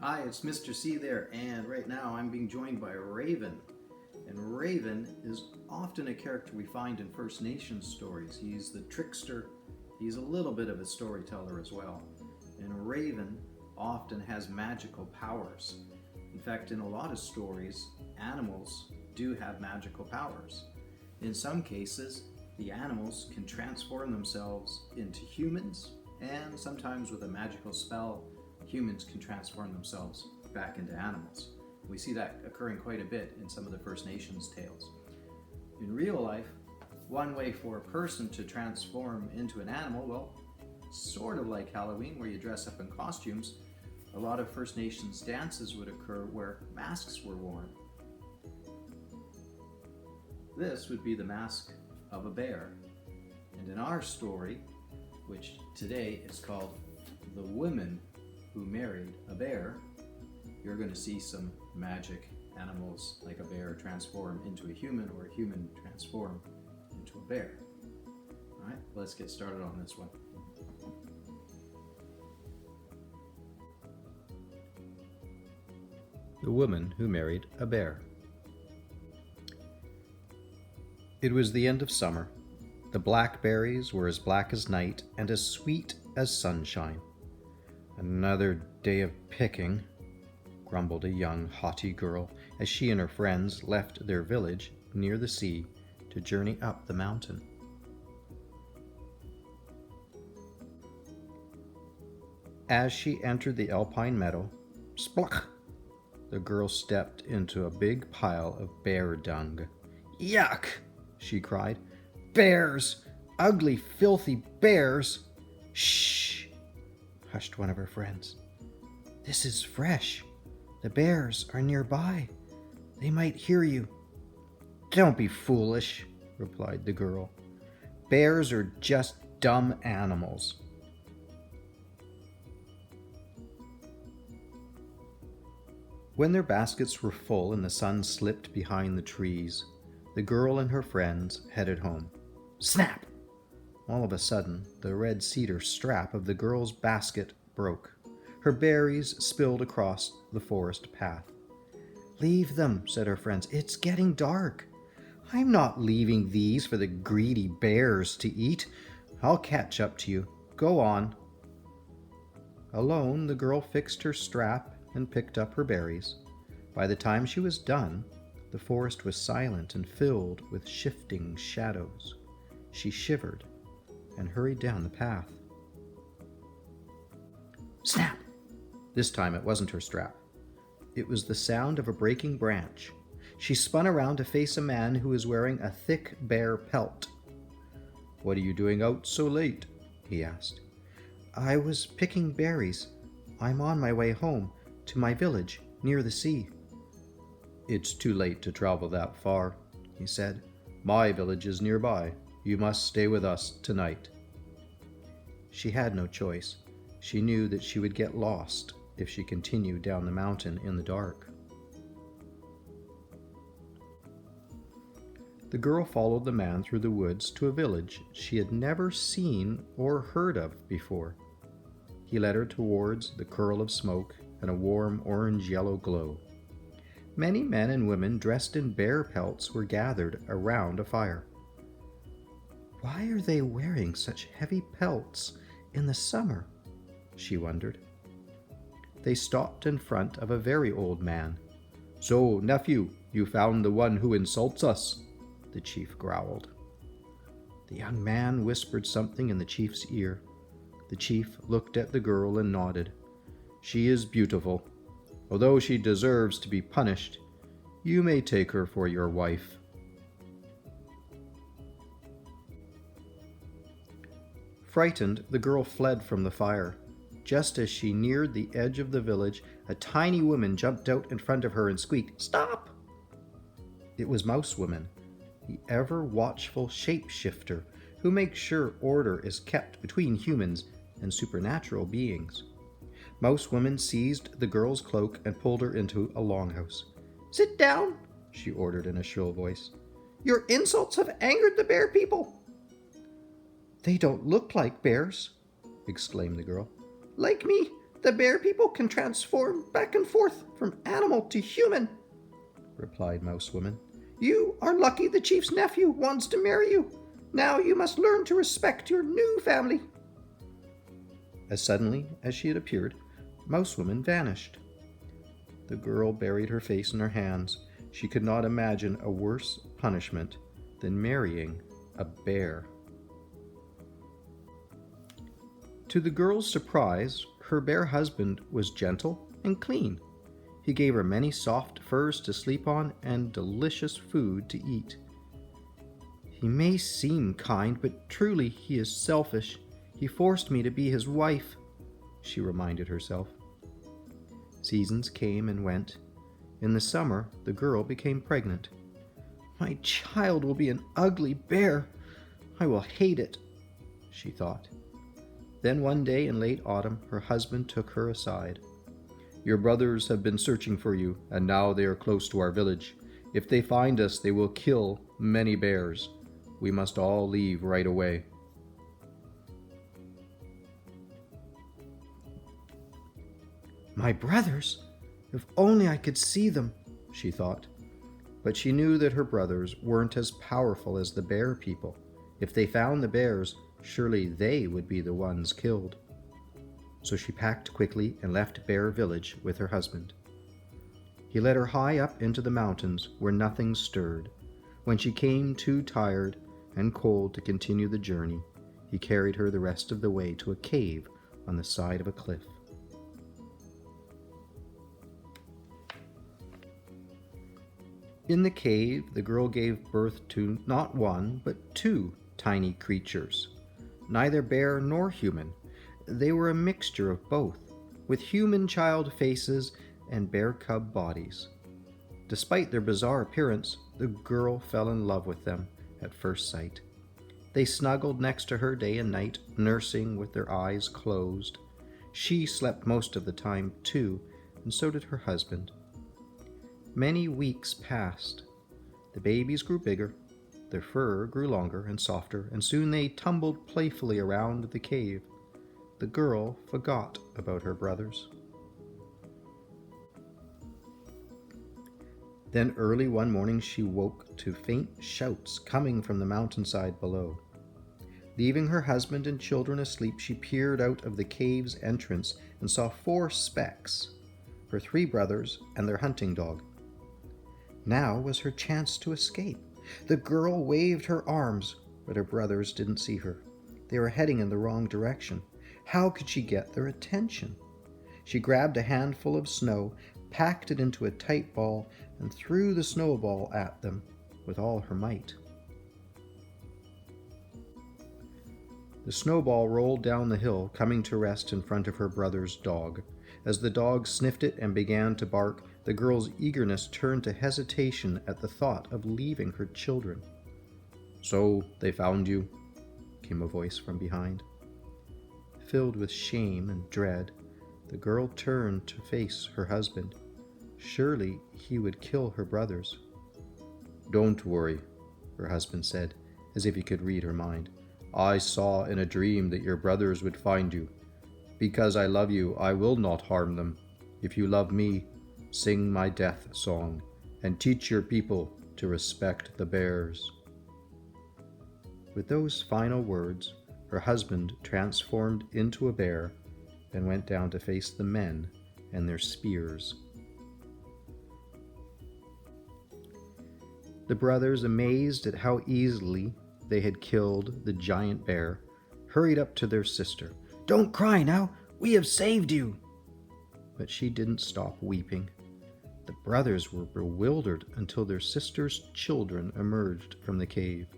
Hi, it's Mr. C there, and right now I'm being joined by Raven. And Raven is often a character we find in First Nations stories. He's the trickster, he's a little bit of a storyteller as well. And Raven often has magical powers. In fact, in a lot of stories, animals do have magical powers. In some cases, the animals can transform themselves into humans, and sometimes with a magical spell, humans can transform themselves back into animals. We see that occurring quite a bit in some of the First Nations tales. In real life, one way for a person to transform into an animal, well, sort of like Halloween where you dress up in costumes, a lot of First Nations dances would occur where masks were worn. This would be the mask of a bear. And in our story, which today is called The Woman Who Married a Bear, you're going to see some magic animals like a bear transform into a human or a human transform into a bear. All right, let's get started on this one. The Woman Who Married a Bear. It was the end of summer. The blackberries were as black as night and as sweet as sunshine. Another day of picking, grumbled a young, haughty girl as she and her friends left their village near the sea to journey up the mountain. As she entered the alpine meadow, spluck! The girl stepped into a big pile of bear dung. Yuck! She cried. Bears! Ugly, filthy bears! Shh! Hushed one of her friends. This is fresh. The bears are nearby. They might hear you. Don't be foolish, replied the girl. Bears are just dumb animals. When their baskets were full and the sun slipped behind the trees, the girl and her friends headed home. Snap! All of a sudden, the red cedar strap of the girl's basket broke. Her berries spilled across the forest path. Leave them, said her friends. It's getting dark. I'm not leaving these for the greedy bears to eat. I'll catch up to you. Go on. Alone, the girl fixed her strap and picked up her berries. By the time she was done, the forest was silent and filled with shifting shadows. She shivered and hurried down the path. Snap! This time it wasn't her strap. It was the sound of a breaking branch. She spun around to face a man who was wearing a thick bear pelt. What are you doing out so late? He asked. I was picking berries. I'm on my way home to my village near the sea. It's too late to travel that far, he said. My village is nearby. You must stay with us tonight. She had no choice. She knew that she would get lost if she continued down the mountain in the dark. The girl followed the man through the woods to a village she had never seen or heard of before. He led her towards the curl of smoke and a warm orange-yellow glow. Many men and women dressed in bear pelts were gathered around a fire. Why are they wearing such heavy pelts in the summer? She wondered. They stopped in front of a very old man. So, nephew, you found the one who insults us, the chief growled. The young man whispered something in the chief's ear. The chief looked at the girl and nodded. She is beautiful. Although she deserves to be punished, you may take her for your wife. Frightened, the girl fled from the fire. Just as she neared the edge of the village, a tiny woman jumped out in front of her and squeaked, Stop! It was Mouse Woman, the ever-watchful shapeshifter who makes sure order is kept between humans and supernatural beings. Mouse Woman seized the girl's cloak and pulled her into a longhouse. Sit down, she ordered in a shrill voice. Your insults have angered the bear people. They don't look like bears, exclaimed the girl. Like me, The bear people can transform back and forth from animal to human," replied Mouse Woman. "You are lucky the chief's nephew wants to marry you. Now you must learn to respect your new family." As suddenly as she had appeared, Mouse Woman vanished. The girl buried her face in her hands. She could not imagine a worse punishment than marrying a bear. To the girl's surprise, her bear husband was gentle and clean. He gave her many soft furs to sleep on and delicious food to eat. "He may seem kind, but truly he is selfish. He forced me to be his wife," she reminded herself. Seasons came and went. In the summer, the girl became pregnant. "My child will be an ugly bear. I will hate it," she thought. Then one day in late autumn, her husband took her aside. "Your brothers have been searching for you, and now they are close to our village. If they find us, they will kill many bears. We must all leave right away." "My brothers? If only I could see them," she thought. But she knew that her brothers weren't as powerful as the bear people. If they found the bears, surely they would be the ones killed. So she packed quickly and left Bear Village with her husband. He led her high up into the mountains where nothing stirred. When she came too tired and cold to continue the journey, he carried her the rest of the way to a cave on the side of a cliff. In the cave, the girl gave birth to not one, but two tiny creatures. Neither bear nor human. They were a mixture of both, with human child faces and bear cub bodies. Despite their bizarre appearance, the girl fell in love with them at first sight. They snuggled next to her day and night, nursing with their eyes closed. She slept most of the time, too, and so did her husband. Many weeks passed. The babies grew bigger, their fur grew longer and softer, and soon they tumbled playfully around the cave. The girl forgot about her brothers. Then early one morning she woke to faint shouts coming from the mountainside below. Leaving her husband and children asleep, she peered out of the cave's entrance and saw 4 specks, her 3 brothers and their hunting dog. Now was her chance to escape. The girl waved her arms, but her brothers didn't see her. They were heading in the wrong direction. How could she get their attention? She grabbed a handful of snow, packed it into a tight ball, and threw the snowball at them with all her might. The snowball rolled down the hill, coming to rest in front of her brother's dog. As the dog sniffed it and began to bark, the girl's eagerness turned to hesitation at the thought of leaving her children. "So they found you?" came a voice from behind. Filled with shame and dread, the girl turned to face her husband. Surely he would kill her brothers. "Don't worry," her husband said, as if he could read her mind. "I saw in a dream that your brothers would find you. Because I love you, I will not harm them. If you love me, sing my death song, and teach your people to respect the bears." With those final words, her husband transformed into a bear and went down to face the men and their spears. The brothers, amazed at how easily they had killed the giant bear, hurried up to their sister. "Don't cry now, we have saved you." But she didn't stop weeping. The brothers were bewildered until their sister's children emerged from the cave.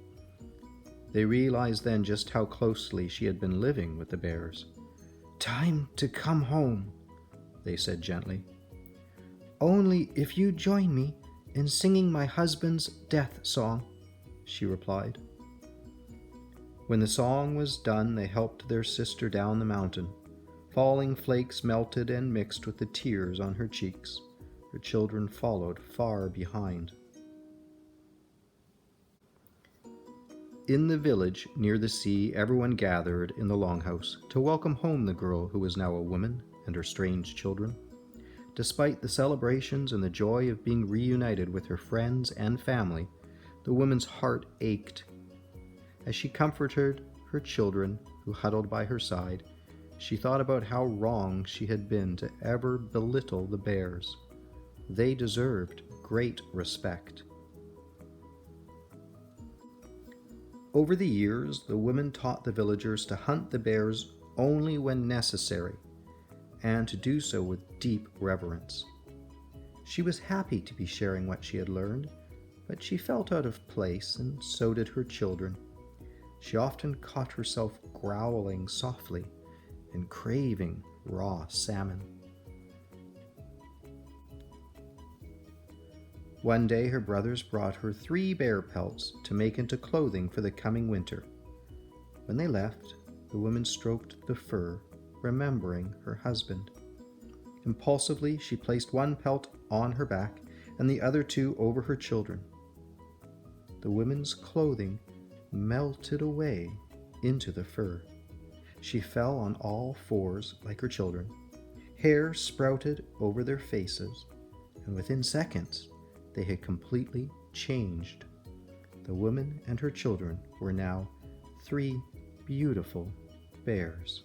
They realized then just how closely she had been living with the bears. "Time to come home," they said gently. "Only if you join me in singing my husband's death song," she replied. When the song was done, they helped their sister down the mountain. Falling flakes melted and mixed with the tears on her cheeks. Her children followed far behind. In the village near the sea, everyone gathered in the longhouse to welcome home the girl who was now a woman and her strange children. Despite the celebrations and the joy of being reunited with her friends and family, the woman's heart ached. As she comforted her children who huddled by her side, she thought about how wrong she had been to ever belittle the bears. They deserved great respect. Over the years, the woman taught the villagers to hunt the bears only when necessary, and to do so with deep reverence. She was happy to be sharing what she had learned, but she felt out of place, and so did her children. She often caught herself growling softly and craving raw salmon. One day her brothers brought her 3 bear pelts to make into clothing for the coming winter. When they left, the woman stroked the fur, remembering her husband. Impulsively, she placed 1 pelt on her back and the other 2 over her children. The woman's clothing melted away into the fur. She fell on all 4s like her children. Hair sprouted over their faces, and within seconds, they had completely changed. The woman and her children were now 3 beautiful bears.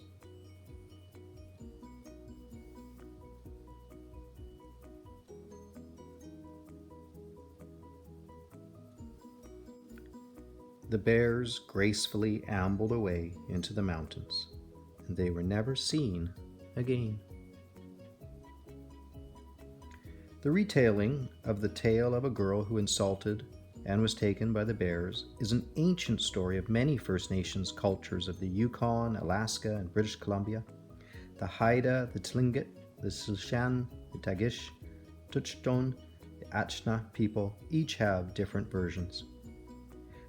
The bears gracefully ambled away into the mountains, and they were never seen again. The retelling of the tale of a girl who insulted and was taken by the bears is an ancient story of many First Nations cultures of the Yukon, Alaska, and British Columbia. The Haida, the Tlingit, the Sisseton, the Tagish, Tutchone, the Achna people each have different versions.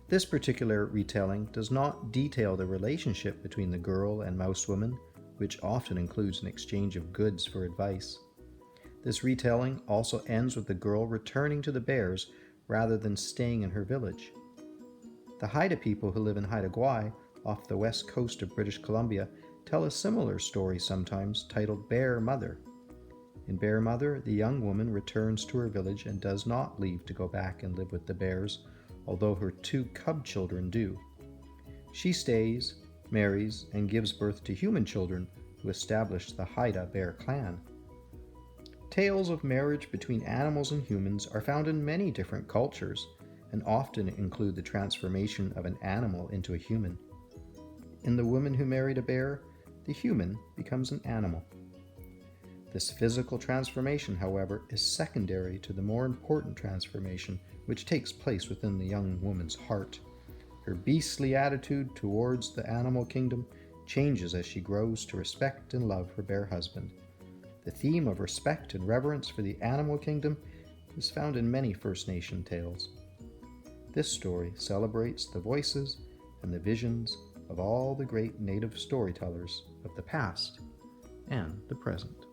This particular retelling does not detail the relationship between the girl and Mouse Woman, which often includes an exchange of goods for advice. This retelling also ends with the girl returning to the bears rather than staying in her village. The Haida people who live in Haida Gwaii, off the west coast of British Columbia, tell a similar story sometimes titled Bear Mother. In Bear Mother, the young woman returns to her village and does not leave to go back and live with the bears, although her 2 cub children do. She stays, marries, and gives birth to human children who establish the Haida Bear clan. Tales of marriage between animals and humans are found in many different cultures and often include the transformation of an animal into a human. In The Woman Who Married a Bear, the human becomes an animal. This physical transformation, however, is secondary to the more important transformation which takes place within the young woman's heart. Her beastly attitude towards the animal kingdom changes as she grows to respect and love her bear husband. The theme of respect and reverence for the animal kingdom is found in many First Nation tales. This story celebrates the voices and the visions of all the great native storytellers of the past and the present.